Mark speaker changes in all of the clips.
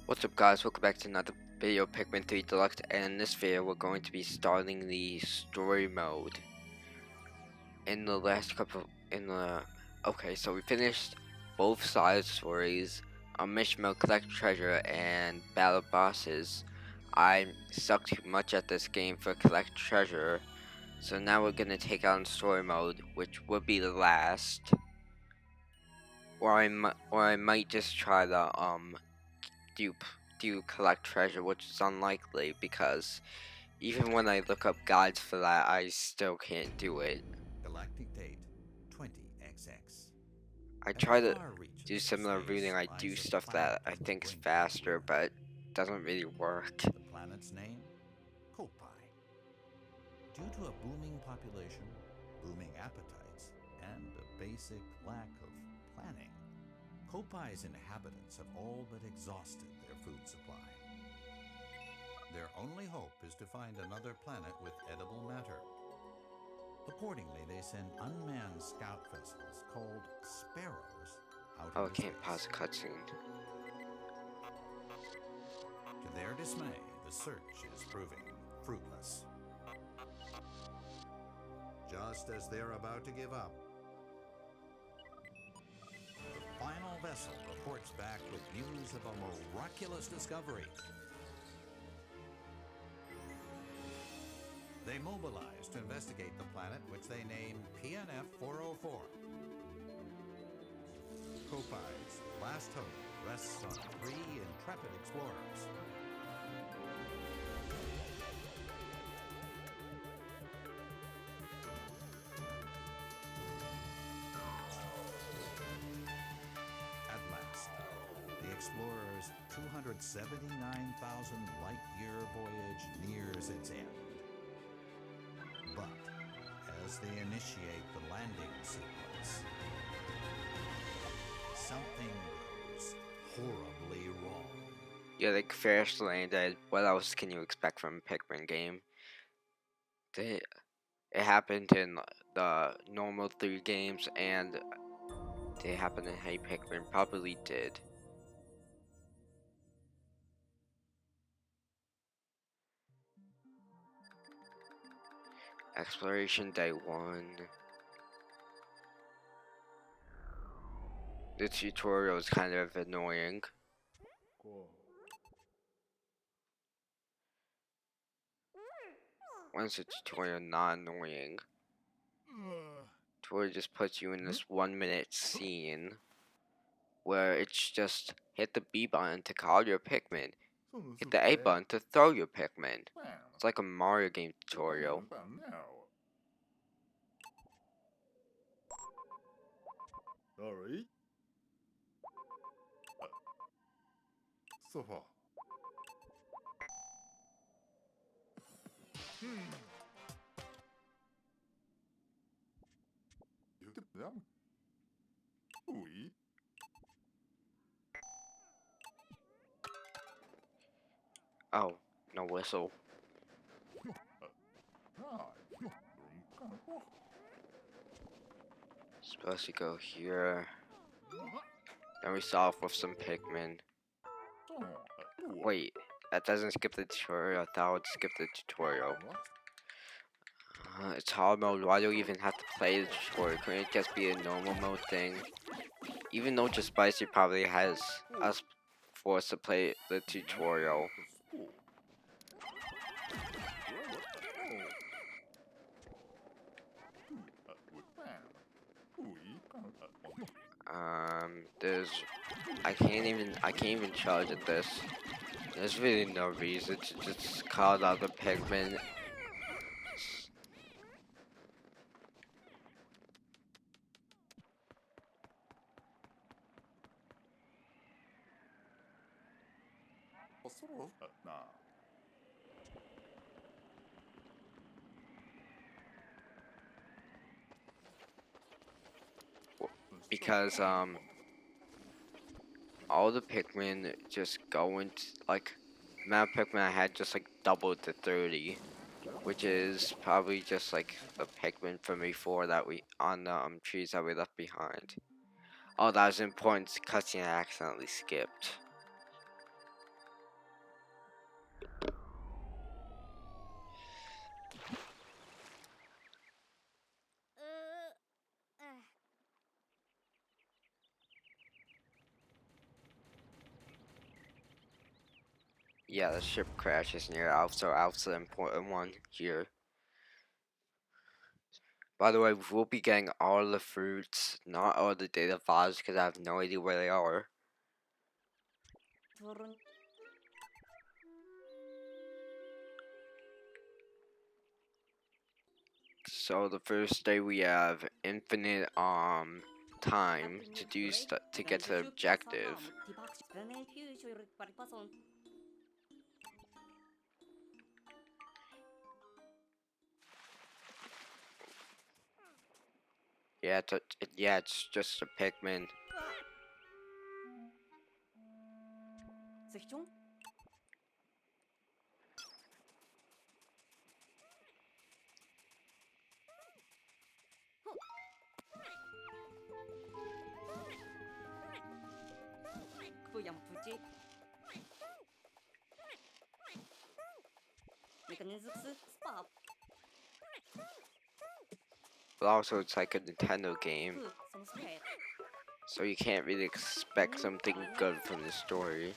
Speaker 1: What's up guys, welcome back to another video of Pikmin 3 Deluxe, and in this video we're going to be starting the story mode. In the last okay, so we finished both side stories, mission mode, collect treasure, and battle bosses. I sucked too much at this game for collect treasure, so now we're gonna take on story mode, which will be the last. Or I might just try the do collect treasure, which is unlikely because even when I look up guides for that, I still can't do it.
Speaker 2: Galactic date 20XX.
Speaker 1: I
Speaker 2: At the
Speaker 1: try to
Speaker 2: far
Speaker 1: do
Speaker 2: reaches of
Speaker 1: similar
Speaker 2: space
Speaker 1: reading. I do
Speaker 2: lies a
Speaker 1: stuff
Speaker 2: planet
Speaker 1: that I
Speaker 2: on the
Speaker 1: think is
Speaker 2: brink of
Speaker 1: faster,
Speaker 2: ruin.
Speaker 1: but it doesn't really work.
Speaker 2: The planet's name? Kopai. Due to a booming population, booming appetites, and a basic lack of planning, Kopai's inhabitants have all but exhausted their food supply. Their only hope is to find another planet with edible matter. Accordingly, they send unmanned scout vessels called Sparrows out
Speaker 1: Oh, I
Speaker 2: into
Speaker 1: can't
Speaker 2: space.
Speaker 1: pause the cutscene.
Speaker 2: To their dismay, the search is proving fruitless. Just as they're about to give up, the final vessel reports back with news of a miraculous discovery. They mobilize to investigate the planet, which they name PNF 404. Kopai's last hope rests on 3 intrepid explorers. At last, the explorers' 279,000 light-year voyage nears its end. But as they initiate the landing sequence, something goes horribly wrong.
Speaker 1: Yeah, they crash landed. What else can you expect from a Pikmin game? It happened in the normal 3 games, and they happened in Hey Pikmin. Probably did. Exploration Day 1. The tutorial is kind of annoying. When's the tutorial not annoying? Tutorial just puts you in this 1-minute scene where it's just hit the B button to call your Pikmin, hit the A button to throw your Pikmin. It's like a Mario game tutorial.
Speaker 3: Alright. Sofa. Them. Oui.
Speaker 1: Oh, no whistle. Supposed to go here. Then we start off with some Pikmin. Wait, that doesn't skip the tutorial. I thought it would skip the tutorial. It's hard mode. Why do we even have to play the tutorial? Couldn't it just be a normal mode thing? Even though Just Spicy probably has us forced to play the tutorial. There's I can't even charge at this. There's really no reason to just call out the Pikmin. Because all the Pikmin just go into like the amount of Pikmin I had just like doubled to 30, which is probably just like the Pikmin from before that we on the trees that we left behind. Oh, that was an important cutscene I accidentally skipped. Yeah, the ship crashes near Alpha, so Alpha's the important one here. By the way, we'll be getting all the fruits, not all the data files, because I have no idea where they are. So the first day we have infinite time to do to get to the objective. Yeah, it's just a pikmin. But also it's like a Nintendo game, so you can't really expect something good from the story.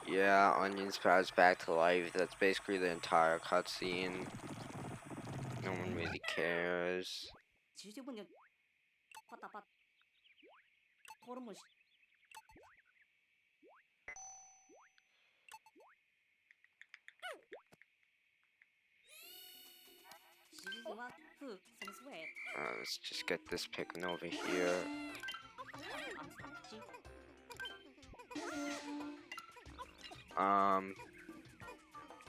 Speaker 1: Yeah, Onion sprouts back to life. That's basically the entire cutscene. No one really cares. Let's just get this pikmin over here.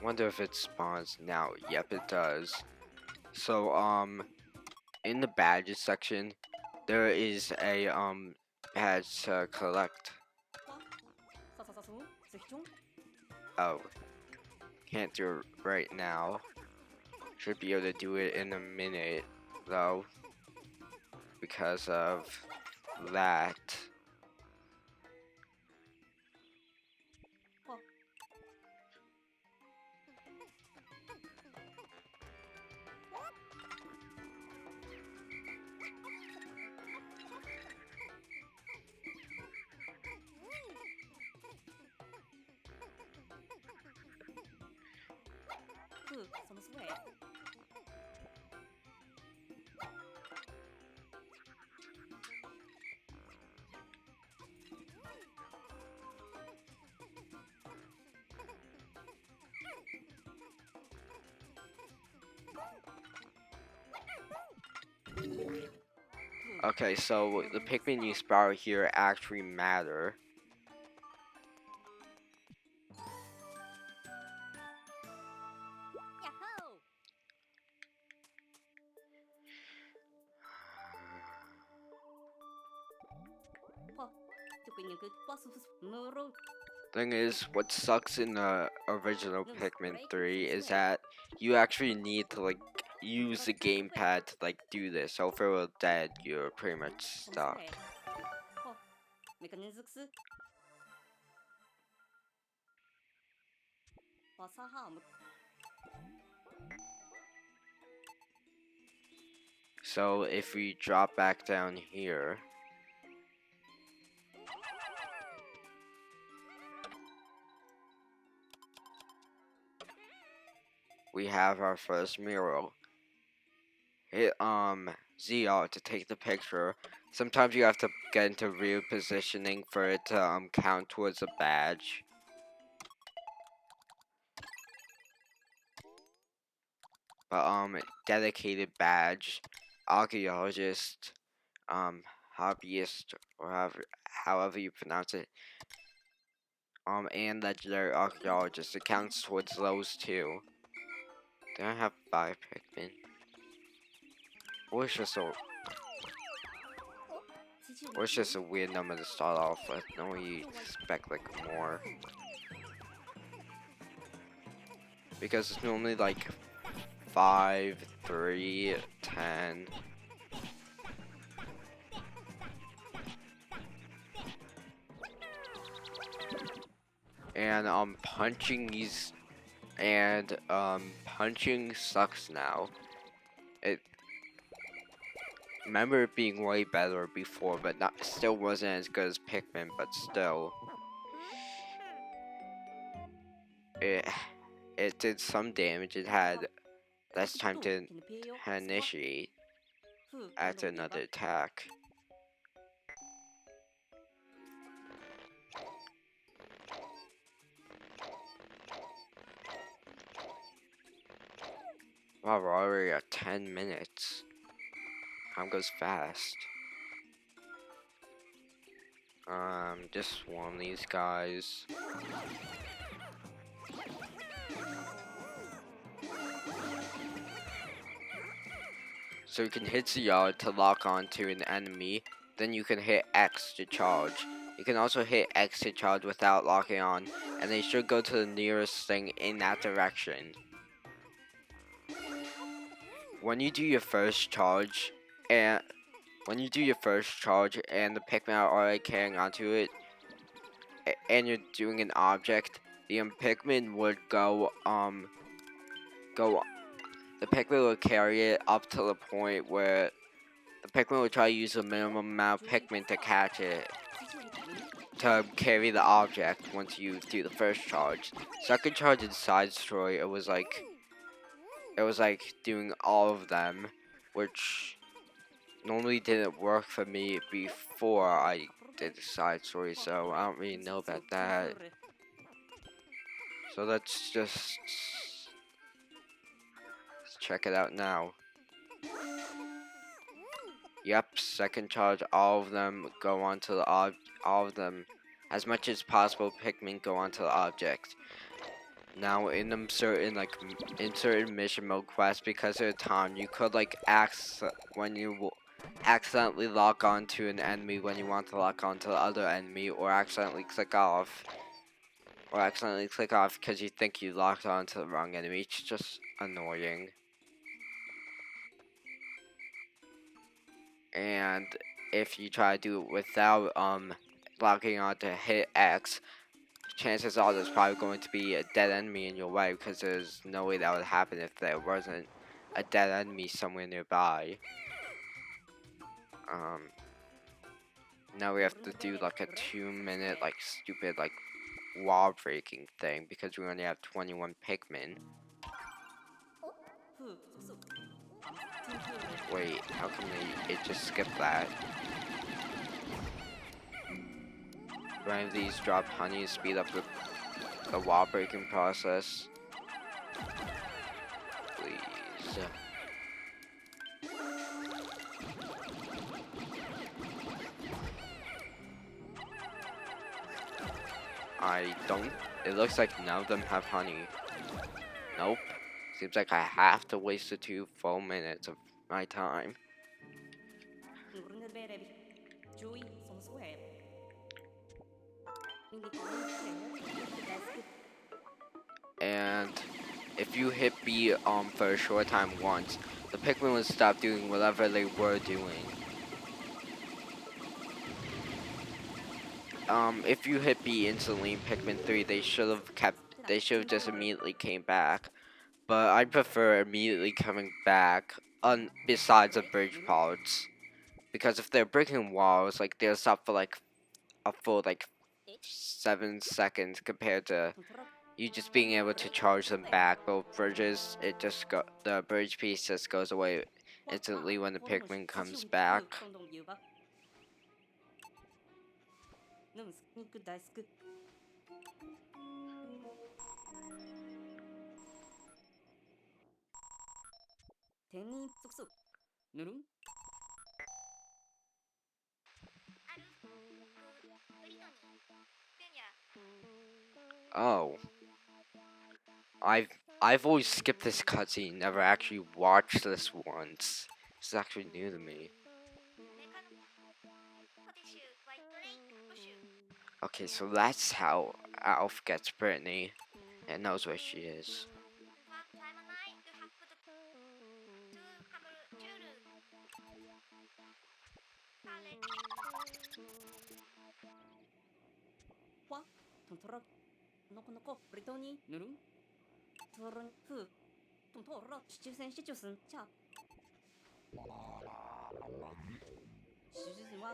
Speaker 1: Wonder if it spawns now. Yep, it does. So, in the badges section, there is a, badge to collect. Oh, can't do it right now. Should be able to do it in a minute, though, because of that. Okay, so the Pikmin you sprout here actually matter. Thing is, what sucks in the original Pikmin 3 is that you actually need to like use the gamepad to like do this. So if it were dead, you're pretty much stuck. So if we drop back down here, we have our first mural. Hit ZR to take the picture. Sometimes you have to get into real positioning for it to count towards a badge. But dedicated badge, archaeologist, hobbyist, or however you pronounce it, and legendary archaeologist, it counts towards those two. Do I have 5 Pikmin? Or it's just a weird number to start off with. No, you expect like more. Because it's normally like 5, 3, 10. and punching sucks now. It remember it being way better before, but not still wasn't as good as Pikmin, but still it it did some damage. It had less time to initiate after another attack. Wow, we're already at 10 minutes. Time goes fast. Just swarm these guys. So you can hit CR to lock onto an enemy, then you can hit X to charge. You can also hit X to charge without locking on, and they should go to the nearest thing in that direction. When you do your first charge, and the Pikmin are already carrying onto it, and you're doing an object, the Pikmin would go the Pikmin would carry it up to the point where the Pikmin would try to use the minimum amount of Pikmin to catch it, to carry the object once you do the first charge. Second charge in Side Story, it was like doing all of them, which normally didn't work for me before I did the Side Story, so I don't really know about that. So let's check it out now. Yep, second charge, all of them go onto the all of them, as much as possible, Pikmin go onto the object. Now in certain mission mode quests, because of the time, you could when you accidentally lock onto an enemy when you want to lock onto the other enemy, or accidentally click off because you think you locked onto the wrong enemy. It's just annoying. And if you try to do it without locking on to hit X, chances are there's probably going to be a dead enemy in your way, because there's no way that would happen if there wasn't a dead enemy somewhere nearby. Now we have to do like a 2-minute stupid wall breaking thing because we only have 21 Pikmin. Wait, how come it just skipped that? Do any of these drop honey to speed up the wall breaking process? Please. I don't. It looks like none of them have honey. Nope. Seems like I have to waste the 2 full minutes of my time. And if you hit B for a short time once, the Pikmin would stop doing whatever they were doing. If you hit B instantly in Pikmin 3, they should have just immediately came back. But I prefer immediately coming back besides the bridge parts. Because if they're breaking walls, they'll stop for a full 7 seconds compared to you just being able to charge them back. Both bridges, the bridge piece just goes away instantly when the Pikmin comes back. Oh, I've always skipped this cutscene, never actually watched this once. This is actually new to me. Okay, so that's how Alf gets Brittany and knows where she is.
Speaker 4: Noco noco, Britoni, Nurun, Turun, Fu, Tum Torra, Stiusen, Stiusen, Cha. Stiusen wa.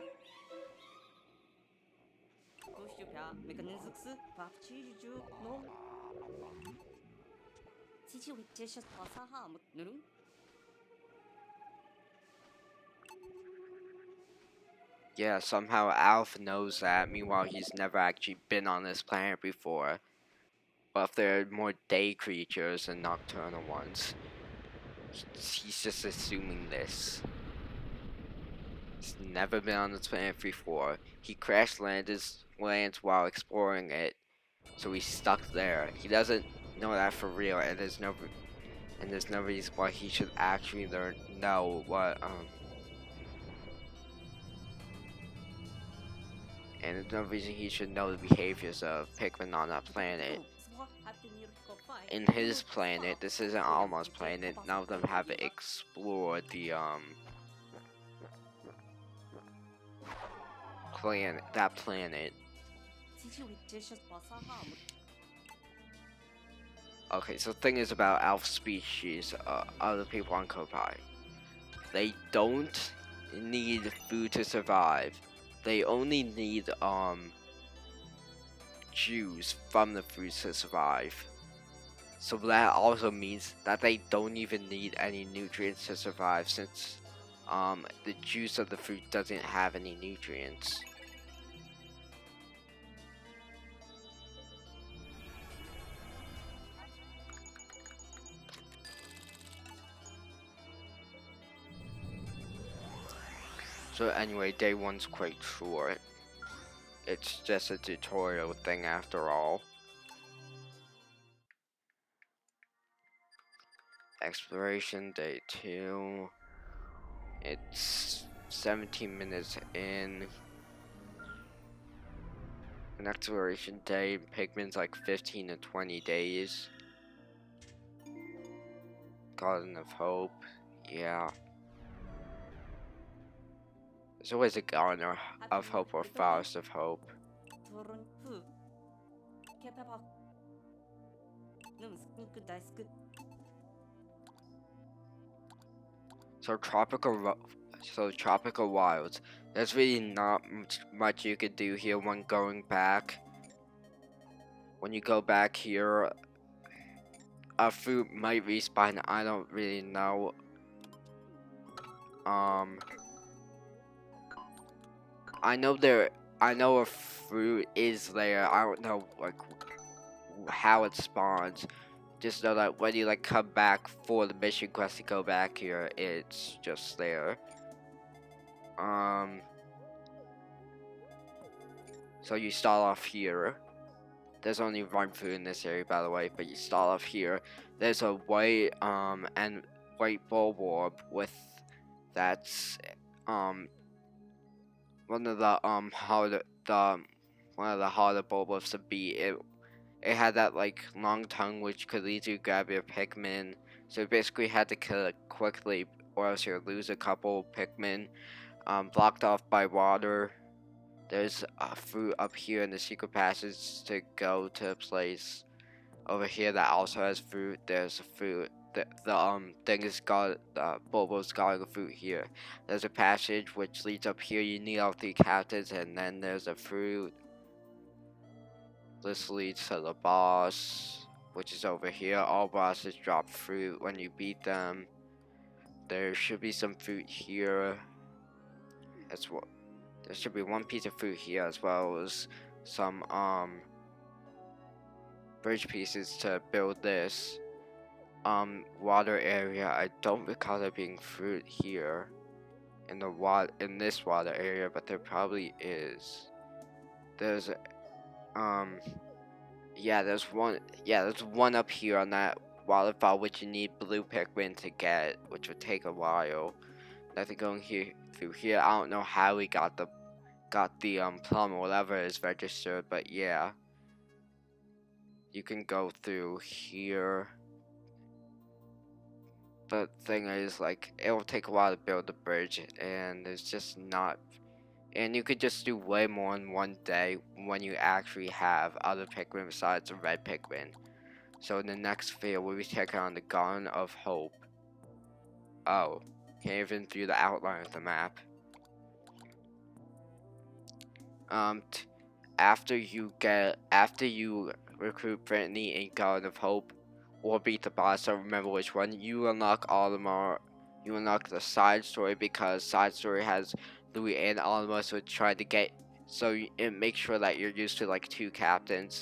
Speaker 4: Kostupia, Mechanisms, Papchiju, no. Tichi Witches, Pasaha, Nurun.
Speaker 1: Yeah, somehow Alf knows that. Meanwhile, he's never actually been on this planet before. But if there are more day creatures and nocturnal ones, he's just assuming this. He's never been on this planet before. He crash lands while exploring it, so he's stuck there. He doesn't know that for real, and there's no reason why he should actually know what and there's no reason he should know the behaviors of Pikmin on that planet. In his planet, this isn't Alma's planet, none of them have explored the planet. Okay, so the thing is about Alpha species, other people on Kopai. They don't need food to survive. They only need juice from the fruit to survive. So that also means that they don't even need any nutrients to survive, since the juice of the fruit doesn't have any nutrients. So anyway, day one's quite short. It's just a tutorial thing after all. Exploration day 2. It's 17 minutes in. An exploration day, Pikmin's like 15 to 20 days. Garden of Hope, yeah. There's always a Garden of Hope or Forest of Hope. So tropical wilds. There's really not much you could do here when going back. When you go back here, a fruit might respawn. I don't really know. I know a fruit is there. I don't know like how it spawns. Just know that when you like come back for the mission quest to go back here, it's just there. So you start off here. There's only one fruit in this area, by the way, but you start off here. There's a white and white bulborb with that's one of the harder bulbs to beat. It had that like long tongue which could lead you to grab your Pikmin. So you basically had to kill it quickly, or else you'll lose a couple Pikmin. Blocked off by water. There's a fruit up here in the secret passage to go to a place over here that also has fruit. There's a fruit. The thing is got Bobo's got a fruit here. There's a passage which leads up here. You need all 3 captains, and then there's a fruit. This leads to the boss, which is over here. All bosses drop fruit when you beat them. There should be some fruit here. That's what. There should be 1 piece of fruit here, as well as some bridge pieces to build this water area. I don't recall there being fruit here in this water area, but there probably is. There's there's one up here on that waterfall which you need blue Pikmin to get, which would take a while. Nothing going through here. I don't know how we got the plum or whatever is registered, but yeah. You can go through here. The thing is, like, it will take a while to build the bridge, and it's just not And you could just do way more in one day when you actually have other Pikmin besides the red Pikmin. So in the next video, we'll be taking on the Garden of Hope. Oh, can't even view the outline of the map. After you recruit Brittany in Garden of Hope, or beat the boss, I remember which one, you unlock Olimar. You unlock the side story because side story has Louis and Olimar, so trying to get, so it makes sure that you're used to like 2 captains.